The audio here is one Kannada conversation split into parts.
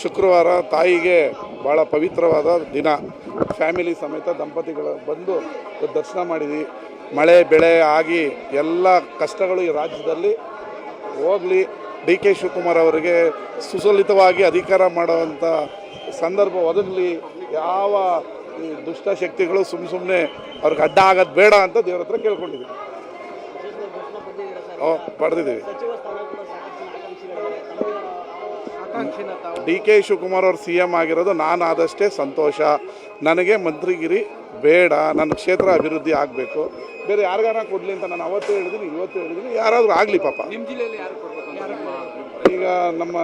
ಶುಕ್ರವಾರ ತಾಯಿಗೆ ಭಾಳ ಪವಿತ್ರವಾದ ದಿನ. ಫ್ಯಾಮಿಲಿ ಸಮೇತ ದಂಪತಿಗಳು ಬಂದು ದರ್ಶನ ಮಾಡಿದ್ವಿ. ಮಳೆ ಬೆಳೆ ಆಗಿ ಎಲ್ಲ ಕಷ್ಟಗಳು ಈ ರಾಜ್ಯದಲ್ಲಿ ಹೋಗಲಿ, ಡಿ ಕೆ ಶಿವಕುಮಾರ್ ಅವರಿಗೆ ಸುಸಲಿತವಾಗಿ ಅಧಿಕಾರ ಮಾಡುವಂಥ ಸಂದರ್ಭ ಒದಗಲಿ, ಯಾವ ಈ ದುಷ್ಟಶಕ್ತಿಗಳು ಸುಮ್ಮನೆ ಅವ್ರಿಗೆ ಅಡ್ಡ ಆಗೋದು ಬೇಡ ಅಂತ ದೇವ್ರ ಹತ್ರ ಕೇಳ್ಕೊಂಡಿದ್ದೀವಿ. ಪಡೆದಿದ್ದೀವಿ. ಡಿ ಕೆ ಶಿವಕುಮಾರ್ ಅವರು CM ಆಗಿರೋದು ನಾನು ಆದಷ್ಟೇ ಸಂತೋಷ. ನನಗೆ ಮಂತ್ರಿಗಿರಿ ಬೇಡ, ನನ್ನ ಕ್ಷೇತ್ರ ಅಭಿವೃದ್ಧಿ ಆಗಬೇಕು. ಬೇರೆ ಯಾರಿಗಾರ ಕೊಡಲಿ ಅಂತ ನಾನು ಅವತ್ತು ಹೇಳಿದ್ದೀನಿ, ಇವತ್ತು ಹೇಳಿದ್ದೀನಿ. ಯಾರಾದರೂ ಆಗಲಿ ಪಾಪ. ನಿಮ್ಮ ಜಿಲ್ಲೆಯಲ್ಲಿ ಯಾರು ಕೊಡಬೇಕು? ಈಗ ನಮ್ಮ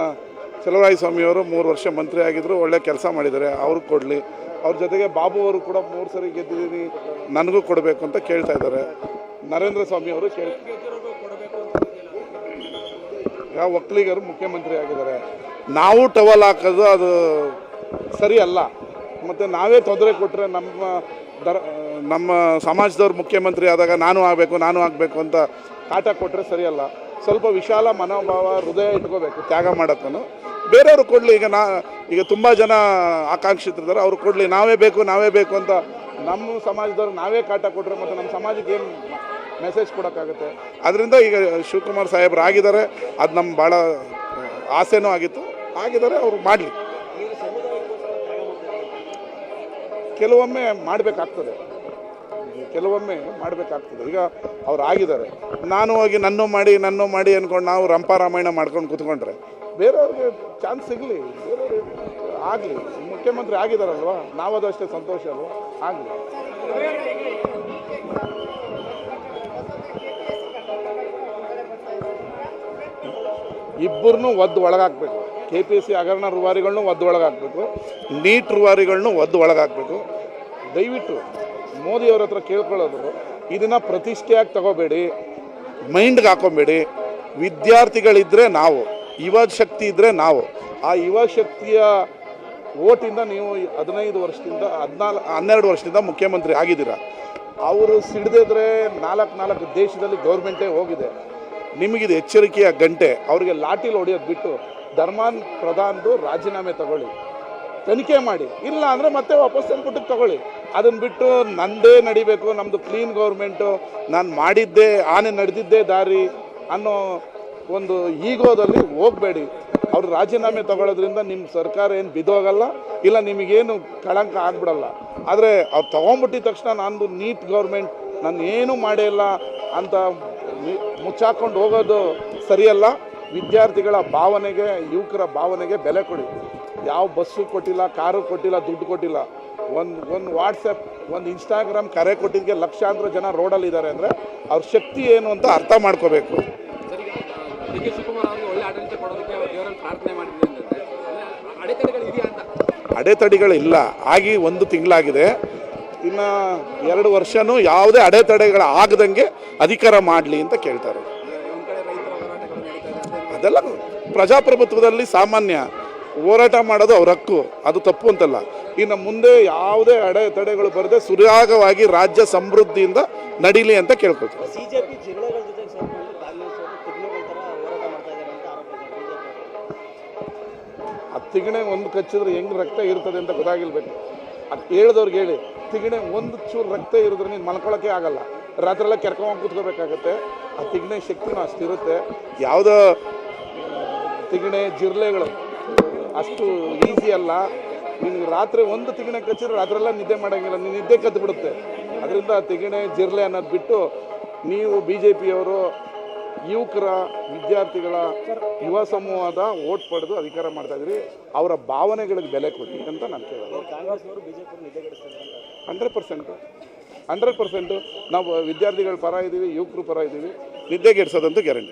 ಚಲುವರಾಯ ಸ್ವಾಮಿಯವರು 3 ವರ್ಷ ಮಂತ್ರಿ ಆಗಿದ್ದರು, ಒಳ್ಳೆ ಕೆಲಸ ಮಾಡಿದ್ದಾರೆ, ಅವ್ರಿಗೆ ಕೊಡಲಿ. ಅವ್ರ ಜೊತೆಗೆ ಬಾಬು ಅವರು ಕೂಡ 3 ಸರಿ ಗೆದ್ದಿದ್ದೀನಿ, ನನಗೂ ಕೊಡಬೇಕು ಅಂತ ಕೇಳ್ತಾ ಇದ್ದಾರೆ. ನರೇಂದ್ರ ಸ್ವಾಮಿ ಅವರು ಈಗ ಒಕ್ಕಲಿಗರು ಮುಖ್ಯಮಂತ್ರಿ ಆಗಿದ್ದಾರೆ. ನಾವು ಟವಲ್ ಹಾಕೋದು ಅದು ಸರಿ ಅಲ್ಲ. ಮತ್ತು ನಾವೇ ತೊಂದರೆ ಕೊಟ್ಟರೆ ನಮ್ಮ ಸಮಾಜದವ್ರು ಮುಖ್ಯಮಂತ್ರಿ ಆದಾಗ ನಾನು ಆಗಬೇಕು ಅಂತ ಕಾಟ ಕೊಟ್ಟರೆ ಸರಿಯಲ್ಲ. ಸ್ವಲ್ಪ ವಿಶಾಲ ಮನೋಭಾವ, ಹೃದಯ ಇಟ್ಕೋಬೇಕು ತ್ಯಾಗ ಮಾಡೋಕ್ಕೂ. ಬೇರೆಯವರು ಕೊಡಲಿ. ಈಗ ತುಂಬ ಜನ ಆಕಾಂಕ್ಷಿತರಿದ್ದಾರೆ, ಅವ್ರು ಕೊಡಲಿ. ನಾವೇ ಬೇಕು ಅಂತ ನಮ್ಮ ಸಮಾಜದವ್ರು ನಾವೇ ಕಾಟ ಕೊಟ್ಟರೆ ಮತ್ತು ನಮ್ಮ ಸಮಾಜಕ್ಕೆ ಏನು ಮೆಸೇಜ್ ಕೊಡೋಕ್ಕಾಗುತ್ತೆ? ಅದರಿಂದ ಈಗ ಶಿವಕುಮಾರ್ ಸಾಹೇಬ್ರು ಆಗಿದ್ದಾರೆ, ಅದು ನಮ್ಮ ಭಾಳ ಆಸೆನೂ ಆಗಿದ್ದಾರೆ. ಅವರು ಮಾಡಲಿ. ಕೆಲವೊಮ್ಮೆ ಮಾಡಬೇಕಾಗ್ತದೆ. ಈಗ ಅವ್ರು ಆಗಿದ್ದಾರೆ. ನಾನು ಹೋಗಿ ನನ್ನೂ ಮಾಡಿ ಅಂದ್ಕೊಂಡು ನಾವು ರಂಪಾರಾಮಾಯಣ ಮಾಡ್ಕೊಂಡು ಕೂತ್ಕೊಂಡ್ರೆ ಬೇರೆಯವ್ರಿಗೆ ಚಾನ್ಸ್ ಸಿಗಲಿ, ಬೇರೆಯವ್ರಿಗೆ ಆಗಲಿ. ಮುಖ್ಯಮಂತ್ರಿ ಆಗಿದ್ದಾರಲ್ವ, ನಾವದು ಅಷ್ಟೇ ಸಂತೋಷ ಅಲ್ವ, ಆಗಲಿ. ಇಬ್ಬರನ್ನೂ ಒಳಗಾಕಬೇಕು. KPSC ಹಗರಣ ರೂವಾರಿಗಳನ್ನೂ ಒಳಗಾಕಬೇಕು, ನೀಟ್ ರೂವಾರಿಗಳನ್ನೂ ಒಳಗಾಕಬೇಕು. ದಯವಿಟ್ಟು ಮೋದಿಯವ್ರ ಹತ್ರ ಕೇಳ್ಕೊಳ್ಳೋದು, ಇದನ್ನು ಪ್ರತಿಷ್ಠೆಯಾಗಿ ತಗೋಬೇಡಿ, ಮೈಂಡ್ಗೆ ಹಾಕೊಬೇಡಿ. ವಿದ್ಯಾರ್ಥಿಗಳಿದ್ದರೆ ನಾವು, ಯುವ ಶಕ್ತಿ ಇದ್ದರೆ ನಾವು. ಆ ಯುವ ಶಕ್ತಿಯ ಓಟಿಂದ ನೀವು 15 ವರ್ಷದಿಂದ 12 ವರ್ಷದಿಂದ ಮುಖ್ಯಮಂತ್ರಿ ಆಗಿದ್ದೀರಾ. ಅವರು ಸಿಡಿದಿದ್ರೆ 4 ದೇಶದಲ್ಲಿ ಗೌರ್ಮೆಂಟೇ ಹೋಗಿದೆ. ನಿಮಗಿದು ಎಚ್ಚರಿಕೆಯ ಗಂಟೆ. ಅವರಿಗೆ ಲಾಟಿಲಿ ಹೊಡೆಯೋದು ಬಿಟ್ಟು ಧರ್ಮಾನ್ ಪ್ರಧಾನ್ದು ರಾಜೀನಾಮೆ ತಗೊಳ್ಳಿ, ತನಿಖೆ ಮಾಡಿ. ಇಲ್ಲ ಅಂದರೆ ಮತ್ತೆ ವಾಪಸ್ ತಂದ್ಬಿಟ್ಟು ತಗೊಳ್ಳಿ. ಅದನ್ನು ಬಿಟ್ಟು ನಂದೇ ನಡಿಬೇಕು, ನಮ್ಮದು ಕ್ಲೀನ್ ಗೌರ್ಮೆಂಟು, ನಾನು ಮಾಡಿದ್ದೇ ಆನೆ ನಡೆದಿದ್ದೇ ದಾರಿ ಅನ್ನೋ ಒಂದು ಈಗೋದಲ್ಲಿ ಹೋಗಬೇಡಿ. ಅವರು ರಾಜೀನಾಮೆ ತಗೊಳ್ಳೋದ್ರಿಂದ ನಿಮ್ಮ ಸರ್ಕಾರ ಏನು ಬಿದ್ದೋಗಲ್ಲ, ಇಲ್ಲ ನಿಮಗೇನು ಕಳಂಕ ಆಗ್ಬಿಡಲ್ಲ. ಆದರೆ ಅವ್ರು ತೊಗೊಂಬಿಟ್ಟಿದ ತಕ್ಷಣ ನಂದು ನೀಟ್ ಗೌರ್ಮೆಂಟ್, ನಾನು ಏನೂ ಮಾಡೇ ಇಲ್ಲ ಅಂತ ಮುಚ್ಚಾಕೊಂಡು ಹೋಗೋದು ಸರಿಯಲ್ಲ. ವಿದ್ಯಾರ್ಥಿಗಳ ಭಾವನೆಗೆ, ಯುವಕರ ಭಾವನೆಗೆ ಬೆಲೆ ಕೊಡಿ. ಯಾವ ಬಸ್ಸು ಕೊಟ್ಟಿಲ್ಲ, ಕಾರು ಕೊಟ್ಟಿಲ್ಲ, ದುಡ್ಡು ಕೊಟ್ಟಿಲ್ಲ. ಒಂದು ವಾಟ್ಸಪ್, ಒಂದು ಇನ್ಸ್ಟಾಗ್ರಾಮ್ ಕರೆ ಕೊಟ್ಟಿದ್ದಕ್ಕೆ ಲಕ್ಷಾಂತರ ಜನ ರೋಡಲ್ಲಿದ್ದಾರೆ ಅಂದರೆ ಅವ್ರ ಶಕ್ತಿ ಏನು ಅಂತ ಅರ್ಥ ಮಾಡ್ಕೋಬೇಕು. ಅಡೆತಡೆಗಳಿಲ್ಲ, ಆಗಿ 1 ತಿಂಗಳಾಗಿದೆ. ಇನ್ನು 2 ವರ್ಷನೂ ಯಾವುದೇ ಅಡೆತಡೆಗಳು ಆಗದಂಗೆ ಅಧಿಕಾರ ಮಾಡಲಿ ಅಂತ ಕೇಳ್ತಾರೆ. ಅದೆಲ್ಲ ಪ್ರಜಾಪ್ರಭುತ್ವದಲ್ಲಿ ಸಾಮಾನ್ಯ. ಹೋರಾಟ ಮಾಡೋದು ಅವ್ರ ಹಕ್ಕು, ಅದು ತಪ್ಪು ಅಂತಲ್ಲ. ಇನ್ನು ಮುಂದೆ ಯಾವುದೇ ಅಡೆತಡೆಗಳು ಬರದೆ ಸುರಾಗವಾಗಿ ರಾಜ್ಯ ಸಮೃದ್ಧಿಯಿಂದ ನಡೀಲಿ ಅಂತ ಕೇಳ್ಕೊಳ್ತಾರೆ. ಆ ತಿಗಣೆ ಒಂದು ಕಚ್ಚಿದ್ರೆ ಹೆಂಗೆ ರಕ್ತ ಇರ್ತದೆ ಅಂತ ಗೊತ್ತಾಗಿರ್ಬೇಕು. ಅದು ಹೇಳ್ದವ್ರಿಗೆ ಹೇಳಿ, ತಿಗಣೆ ಒಂದು ಚೂರು ರಕ್ತ ಇರಿದ್ರೆ ನೀನು ಮಲ್ಕೊಳ್ಳೋಕ್ಕೆ ಆಗಲ್ಲ, ರಾತ್ರೆಲ್ಲ ಕೆರ್ಕೊಂಡು ಕೂತ್ಕೋಬೇಕಾಗತ್ತೆ. ಆ ತಿಗಣೆ ಶಕ್ತಿನೂ ಅಷ್ಟಿರುತ್ತೆ. ಯಾವುದೋ ತಿಗಣೆ ಜಿರ್ಲೆಗಳು ಅಷ್ಟು ಈಸಿ ಅಲ್ಲ. ನಿನಗೆ ರಾತ್ರಿ ಒಂದು ತಿಗಣೆ ಕಚ್ಚಿದ್ರೆ ರಾತ್ರೆಲ್ಲ ನಿದ್ದೆ ಮಾಡೋಂಗಿಲ್ಲ, ನೀನು ನಿದ್ದೆ ಕದ್ದು ಬಿಡುತ್ತೆ. ಅದರಿಂದ ತಿಗಣೆ ಜಿರ್ಲೆ ಅನ್ನೋದು ಬಿಟ್ಟು ನೀವು BJPಯವರು ಯುವಕರ, ವಿದ್ಯಾರ್ಥಿಗಳ ಯುವ ಸಮೂಹದ ಓಟ್ ಪಡೆದು ಅಧಿಕಾರ ಮಾಡ್ತಾಯಿದ್ರಿ. ಅವರ ಭಾವನೆಗಳಿಗೆ ಬೆಲೆ ಕೊಡಿ ಅಂತ ನಾನು ಕೇಳೋದು. 100% ನಾವು ವಿದ್ಯಾರ್ಥಿಗಳ ಪರ ಇದ್ದೀವಿ, ಯುವಕರು ಪರ ಇದ್ದೀವಿ. ನಿದ್ದೆಗೆಡಿಸೋದಂತೂ ಗ್ಯಾರಂಟಿ.